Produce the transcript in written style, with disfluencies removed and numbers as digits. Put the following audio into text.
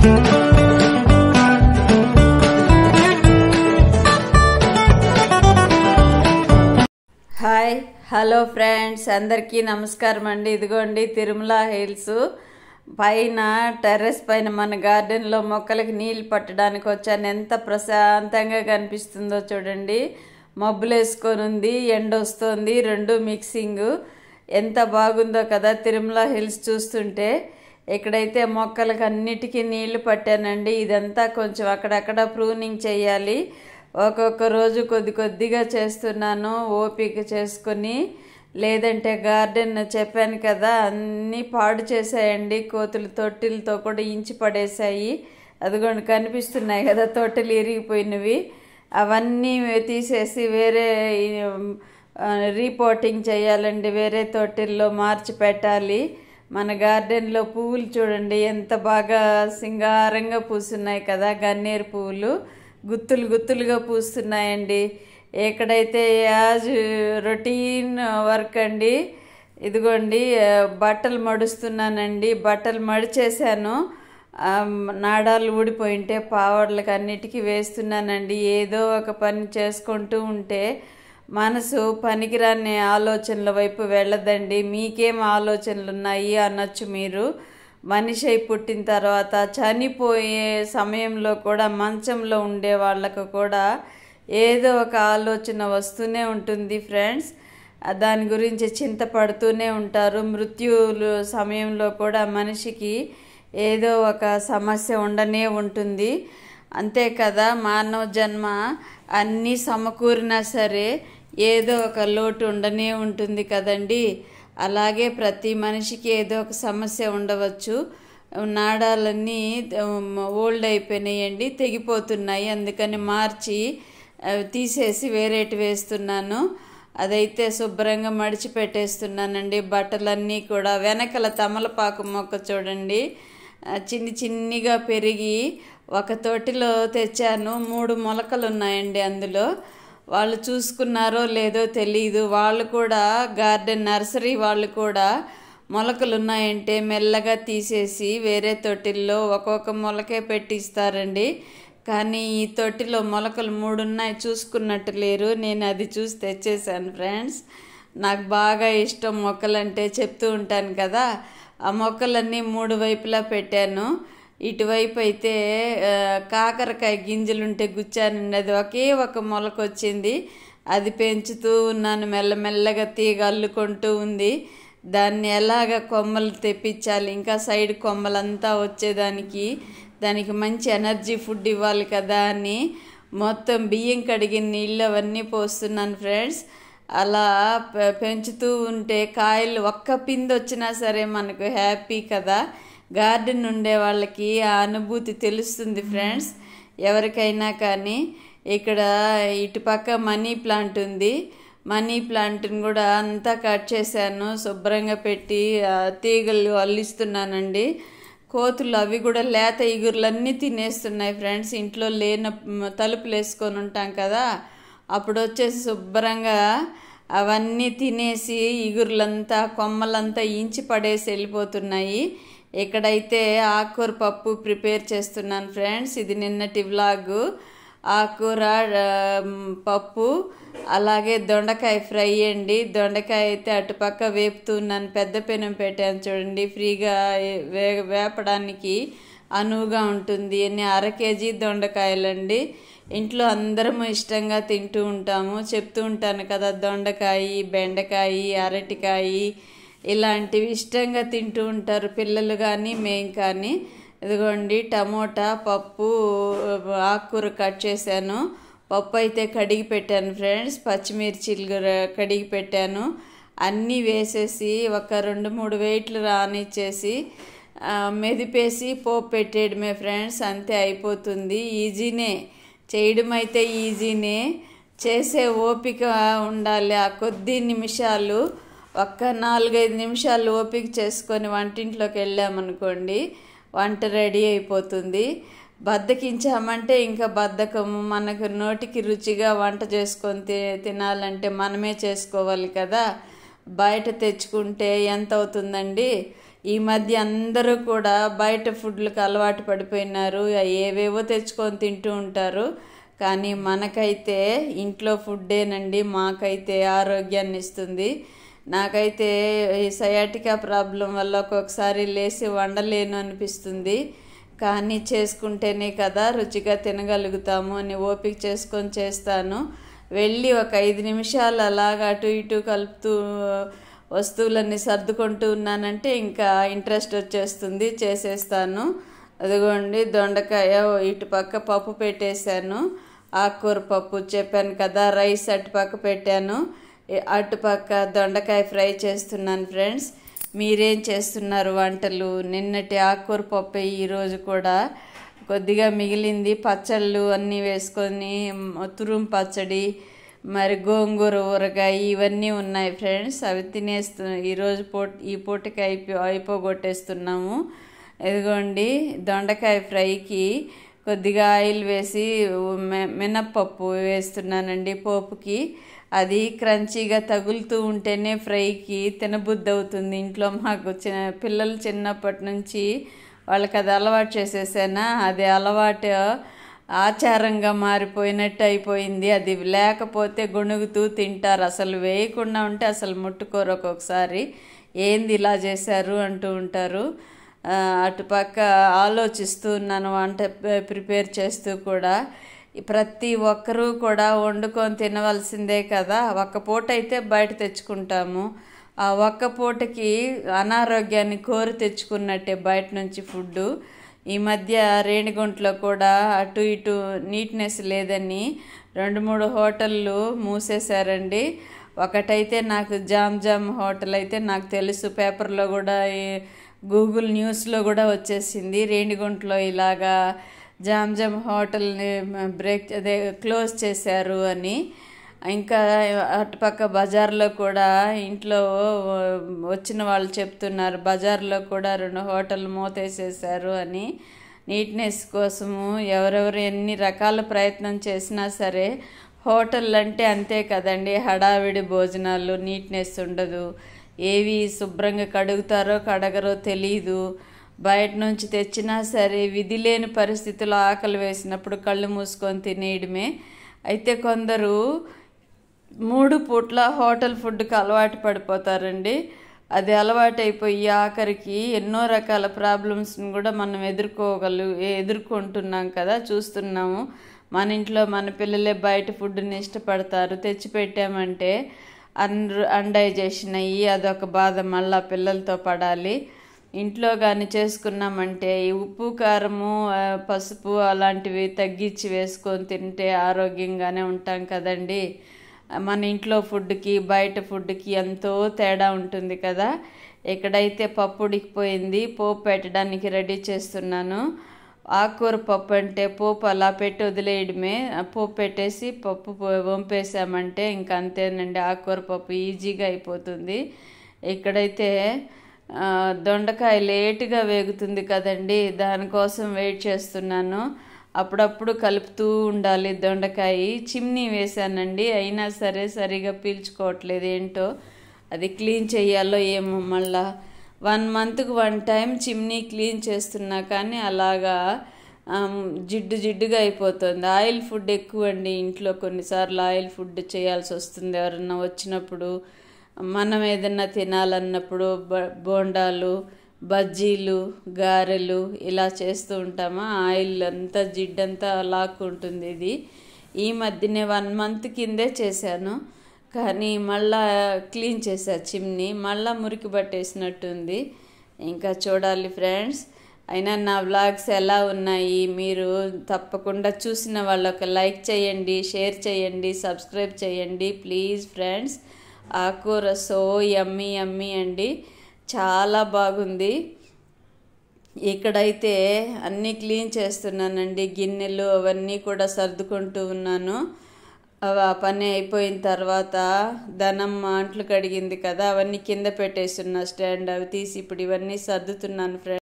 Hi hello friends, అందరికీ నమస్కారం అండి. ఇదిగోండి తిరుమల హిల్స్ పైన టెర్రస్ పైన మన గార్డెన్లో మొక్కలకి నీళ్ళు పట్టడానికి వచ్చాను. ఎంత ప్రశాంతంగా కనిపిస్తుందో చూడండి. మబ్బులు వేసుకొని ఉంది, ఎండ వస్తుంది, రెండు మిక్సింగ్. ఎంత బాగుందో కదా తిరుమల హిల్స్ చూస్తుంటే. ఇక్కడైతే మొక్కలకి అన్నిటికీ నీళ్లు పట్టానండి. ఇదంతా కొంచెం అక్కడక్కడ ప్రూనింగ్ చేయాలి. ఒక్కొక్క రోజు కొద్దిగా చేస్తున్నాను ఓపిక చేసుకొని. లేదంటే గార్డెన్ చెప్పాను కదా అన్నీ పాడు చేసాయండి. కోతులు తొట్టిలతో కూడా ఇంచి పడేసాయి. అదిగోండి కనిపిస్తున్నాయి కదా తొట్టెలు ఇరిగిపోయినవి. అవన్నీ తీసేసి వేరే రీపోర్టింగ్ చేయాలండి. వేరే తొట్టెల్లో మార్చి పెట్టాలి. మన గార్డెన్లో పువ్వులు చూడండి ఎంత బాగా సింగారంగా పూస్తున్నాయి కదా. గన్నేరు పువ్వులు గుత్తులుగా పూస్తున్నాయండి. ఎక్కడైతే యాజ్ రొటీన్ వర్క్ అండి. ఇదిగోండి బట్టలు మడుస్తున్నానండి. బట్టలు మడిచేసాను. నాడాలు ఊడిపోయింటే పావడ్లకి అన్నిటికీ వేస్తున్నానండి. ఏదో ఒక పని చేసుకుంటూ ఉంటే మనసు పనికిరాని ఆలోచనల వైపు వెళ్ళదండి. మీకేం ఆలోచనలు ఉన్నాయి అనొచ్చు మీరు. మనిషి అయి పుట్టిన తర్వాత చనిపోయే సమయంలో కూడా మంచంలో ఉండే వాళ్ళకు కూడా ఏదో ఒక ఆలోచన వస్తూనే ఉంటుంది ఫ్రెండ్స్. దాని గురించి చింతపడుతూనే ఉంటారు. మృత్యులు సమయంలో కూడా మనిషికి ఏదో ఒక సమస్య ఉండనే ఉంటుంది. అంతే కదా, మానవ జన్మ అన్నీ సమకూరినా సరే ఏదో ఒక లోటు ఉండనే ఉంటుంది కదండి. అలాగే ప్రతి మనిషికి ఏదో ఒక సమస్య ఉండవచ్చు. నాడాలన్నీ ఓల్డ్ అయిపోయినాయండి, తెగిపోతున్నాయి. అందుకని మార్చి తీసేసి వేరేటి వేస్తున్నాను. అదైతే శుభ్రంగా మడిచి పెట్టేస్తున్నానండి. బట్టలన్నీ కూడా వెనకల తమలపాకు మొక్క చూడండి చిన్నిగా పెరిగి ఒక తొట్టిలో తెచ్చాను. 3 మొలకలు ఉన్నాయండి అందులో. వాళ్ళు చూసుకున్నారో లేదో తెలీదు. వాళ్ళు కూడా గార్డెన్ నర్సరీ వాళ్ళు కూడా మొలకలు ఉన్నాయంటే మెల్లగా తీసేసి వేరే తొట్టిల్లో ఒక్కొక్క మొలకే పెట్టిస్తారండి. కానీ ఈ తొట్టిలో మొలకలు 3 ఉన్నాయి, చూసుకున్నట్టు లేరు. నేను అది చూసి తెచ్చేసాను ఫ్రెండ్స్. నాకు బాగా ఇష్టం మొక్కలంటే, చెప్తూ ఉంటాను కదా. ఆ మొక్కలన్నీ 3 వైపులా పెట్టాను. ఇటువైపు అయితే కాకరకాయ గింజలుంటే గుచ్చానండి. అది ఒకే ఒక మొలక వచ్చింది. అది పెంచుతూ ఉన్నాను. మెల్లమెల్లగా తీగ అల్లుకుంటూ ఉంది. దాన్ని ఎలాగ కొమ్మలు తెప్పించాలి, ఇంకా సైడ్ కొమ్మలంతా వచ్చేదానికి దానికి మంచి ఎనర్జీ ఫుడ్ ఇవ్వాలి కదా అని మొత్తం బియ్యం కడిగిన నీళ్ళు అవన్నీ పోస్తున్నాను ఫ్రెండ్స్. అలా పెంచుతూ ఉంటే కాయలు ఒక్క పిండి వచ్చినా సరే మనకు హ్యాపీ కదా. గార్డెన్ ఉండే వాళ్ళకి ఆ అనుభూతి తెలుస్తుంది ఫ్రెండ్స్, ఎవరికైనా కానీ. ఇక్కడ ఇటుపక్క మనీ ప్లాంట్ ఉంది. మనీ ప్లాంట్ని కూడా అంతా కట్ చేశాను, శుభ్రంగా పెట్టి తీగలు అల్లిస్తున్నానండి. కోతులు అవి కూడా లేత ఇగురులన్నీ తినేస్తున్నాయి ఫ్రెండ్స్. ఇంట్లో తలుపులు వేసుకొని ఉంటాం కదా, అప్పుడు వచ్చేసి శుభ్రంగా అవన్నీ తినేసి ఇగురులంతా కొమ్మలంతా ఇంచి పడేసి వెళ్ళిపోతున్నాయి. ఇక్కడైతే ఆకుకూర పప్పు ప్రిపేర్ చేస్తున్నాను ఫ్రెండ్స్. ఇది నిన్నటి వ్లాగు. ఆకుకూర పప్పు అలాగే దొండకాయ ఫ్రై అండి. దొండకాయ అయితే అటుపక్క వేపుతున్నాను. పెద్ద పెనం పెట్టాను చూడండి, ఫ్రీగా వేపడానికి అనువుగా ఉంటుంది. 1/2 కేజీ దొండకాయలండి. ఇంట్లో అందరము ఇష్టంగా తింటూ ఉంటాము. చెప్తూ ఉంటాను కదా, దొండకాయ, బెండకాయ, అరటికాయ ఇలాంటివి ఇష్టంగా తింటూ ఉంటారు పిల్లలు కానీ మేము కానీ. ఇదిగోండి టమోటా, పప్పు, ఆకుకూర కట్ చేశాను. పప్పు అయితే కడిగి పెట్టాను ఫ్రెండ్స్. పచ్చిమిర్చిలు కడిగి పెట్టాను. అన్నీ వేసేసి ఒక 2-3 వెయిట్లు రానిచ్చేసి మెదిపేసి పోపు పెట్టేయడమే ఫ్రెండ్స్. అంతే, అయిపోతుంది. ఈజీనే, చేయడం అయితే ఈజీనే, చేసే ఓపిక ఉండాలి. ఆ కొద్ది నిమిషాలు, ఒక్క 4-5 నిమిషాలు ఓపిక చేసుకొని వంటింట్లోకి వెళ్ళామనుకోండి, వంట రెడీ అయిపోతుంది. బద్దకించామంటే ఇంకా బద్ధకము. మనకు నోటికి రుచిగా వంట చేసుకొని తినాలంటే మనమే చేసుకోవాలి కదా. బయట తెచ్చుకుంటే ఎంత అవుతుందండి? ఈ మధ్య అందరూ కూడా బయట ఫుడ్లకు అలవాటు పడిపోయినారు, ఏవేవో తెచ్చుకొని తింటూ ఉంటారు. కానీ మనకైతే ఇంట్లో ఫుడ్డేనండి మాకైతే ఆరోగ్యాన్ని ఇస్తుంది. నాకైతే ఈ సయాటికా ప్రాబ్లం వల్ల ఒక్కొక్కసారి లేచి వండలేను అనిపిస్తుంది. కానీ చేసుకుంటేనే కదా రుచిగా తినగలుగుతాము అని ఓపిక చేసుకొని చేస్తాను. వెళ్ళి ఒక 5 నిమిషాలు అలాగా అటు ఇటు కలుపుతూ వస్తువులన్నీ సర్దుకుంటూ ఉన్నానంటే ఇంకా ఇంట్రెస్ట్ వచ్చేస్తుంది, చేసేస్తాను. అదిగోండి దొండకాయ ఇటు పక్క పప్పు పెట్టేశాను, ఆకుకూర పప్పు చెప్పాను కదా, రైస్ అటు పక్క పెట్టాను, అటుపక్క దొండకాయ ఫ్రై చేస్తున్నాను. ఫ్రెండ్స్, మీరేం చేస్తున్నారు వంటలు? నిన్నటి ఆకుకూర పప్పు ఈరోజు కూడా కొద్దిగా మిగిలింది, పచ్చళ్ళు అన్నీ వేసుకొని తురుము పచ్చడి, మరి గోంగూర ఊరగాయ ఇవన్నీ ఉన్నాయి ఫ్రెండ్స్. అవి ఈరోజు ఈ పూటకి అయిపోగొట్టేస్తున్నాము. ఇదిగోండి దొండకాయ ఫ్రైకి కొద్దిగా ఆయిల్ వేసి మినప్పప్పు వేస్తున్నానండి పోపుకి. అది క్రంచీగా తగులుతూ ఉంటేనే ఫ్రైకి తినబుద్ధి అవుతుంది. ఇంట్లో మాకు పిల్లలు చిన్నప్పటి నుంచి వాళ్ళకి అది అలవాటు చేసేసానా, అది అలవాటు ఆచారంగా మారిపోయినట్టు అయిపోయింది. అది లేకపోతే గొణుగుతూ తింటారు, అసలు వేయకుండా ఉంటే అసలు ముట్టుకోరు. ఒక్కొక్కసారి ఏంది ఇలా చేశారు అంటూ ఉంటారు. అటుపక్క ఆలోచిస్తూ ఉన్నాను వంట ప్రిపేర్ చేస్తూ కూడా. ప్రతి ఒక్కరూ కూడా వండుకొని తినవలసిందే కదా. ఒక్క పూట అయితే బయట తెచ్చుకుంటాము, ఆ ఒక్క పూటకి అనారోగ్యాన్ని కోరి తెచ్చుకున్నట్టే బయట నుంచి ఫుడ్డు. ఈ మధ్య రేణిగుంటలో కూడా అటు ఇటు నీట్నెస్ లేదని 2-3 హోటళ్ళు మూసేశారండి. ఒకటైతే నాకు జామ్ హోటల్ అయితే నాకు తెలుసు, పేపర్లో కూడా గూగుల్ న్యూస్లో కూడా వచ్చేసింది. రేణిగుంటలో ఇలాగా జామ్ హోటల్ని క్లోజ్ చేశారు అని. ఇంకా అటుపక్క బజార్లో కూడా ఇంట్లో వచ్చిన వాళ్ళు చెప్తున్నారు, బజార్లో కూడా 2 హోటళ్ళు మూతేసేసారు అని. నీట్నెస్ కోసము ఎవరెవరు ఎన్ని రకాల ప్రయత్నం చేసినా సరే హోటళ్ళు అంటే అంతే కదండి, హడావిడి భోజనాలు, నీట్నెస్ ఉండదు, ఏవి శుభ్రంగా కడుగుతారో కడగరో తెలీదు. బయట నుంచి తెచ్చినా సరే విధి లేని పరిస్థితుల్లో ఆకలి వేసినప్పుడు కళ్ళు మూసుకొని తినేయడమే. అయితే కొందరు 3 పూట్ల హోటల్ ఫుడ్కి అలవాటు పడిపోతారండి. అది అలవాటైపోయి ఆఖరికి ఎన్నో రకాల ప్రాబ్లమ్స్ని కూడా మనం ఎదుర్కొంటున్నాం కదా, చూస్తున్నాము. మన ఇంట్లో మన పిల్లలే బయట ఫుడ్ని ఇష్టపడతారు, తెచ్చిపెట్టామంటే అన్డైజెషన్ అయ్యి అదొక బాధ మళ్ళా పిల్లలతో పడాలి. ఇంట్లో కానీ చేసుకున్నామంటే ఈ ఉప్పు కారము పసుపు అలాంటివి తగ్గించి వేసుకొని తింటే ఆరోగ్యంగానే ఉంటాం కదండి. మన ఇంట్లో ఫుడ్కి బయట ఫుడ్కి ఎంతో తేడా ఉంటుంది కదా. ఎక్కడైతే పప్పు ఉడికిపోయింది, పోపు పెట్టడానికి రెడీ చేస్తున్నాను. ఆకుకూర పప్పు అంటే పోపు అలా పెట్టి వదిలేయడమే, పోపు పెట్టేసి పప్పు వంపేసామంటే ఇంకా అంతేనండి, ఆకుకూర పప్పు ఈజీగా అయిపోతుంది. ఇక్కడైతే దొండకాయ లేటుగా వేగుతుంది కదండి, దానికోసం వెయిట్ చేస్తున్నాను. అప్పుడప్పుడు కలుపుతూ ఉండాలి. దొండకాయ చిమ్నీ వేసానండి, అయినా సరే సరిగా పీల్చుకోవట్లేదు, ఏంటో అది క్లీన్ చేయాలో ఏమో. మళ్ళా 1 మంత్కి 1 టైం చిమ్నీ క్లీన్ చేస్తున్నా కానీ అలాగా జిడ్డుగా అయిపోతుంది. ఆయిల్ ఫుడ్ ఎక్కువ అండి ఇంట్లో, కొన్నిసార్లు ఆయిల్ ఫుడ్ చేయాల్సి వస్తుంది ఎవరన్నా వచ్చినప్పుడు. మనం ఏదన్నా తినాలన్నప్పుడు బోండాలు, బజ్జీలు, గారెలు ఇలా చేస్తూ ఉంటామా, ఆయిల్ అంతా జిడ్డంతా లాక్కుంటుంది. ఇది ఈ మధ్యనే 1 మంత్ కిందే చేశాను, కానీ మళ్ళా క్లీన్ చేశా చిమ్నీ, మళ్ళా మురికి పట్టేసినట్టుంది. ఇంకా చూడాలి ఫ్రెండ్స్. అయినా నా వ్లాగ్స్ ఎలా ఉన్నాయి మీరు తప్పకుండా చూసిన వాళ్ళు ఒక లైక్ చేయండి, షేర్ చేయండి, సబ్స్క్రైబ్ చేయండి ప్లీజ్ ఫ్రెండ్స్. ఆకుకూర సో యమ్మీ అండి, చాలా బాగుంది. ఇక్కడైతే అన్నీ క్లీన్ చేస్తున్నానండి, గిన్నెలు అవన్నీ కూడా సర్దుకుంటూ ఉన్నాను. ఆ పని అయిపోయిన తర్వాత ధనమ్మ అంట్లు కడిగింది కదా, అవన్నీ కింద పెట్టేస్తున్నా స్టాండ్, అవి తీసి ఇప్పుడు ఇవన్నీ సర్దుతున్నాను ఫ్రెండ్స్.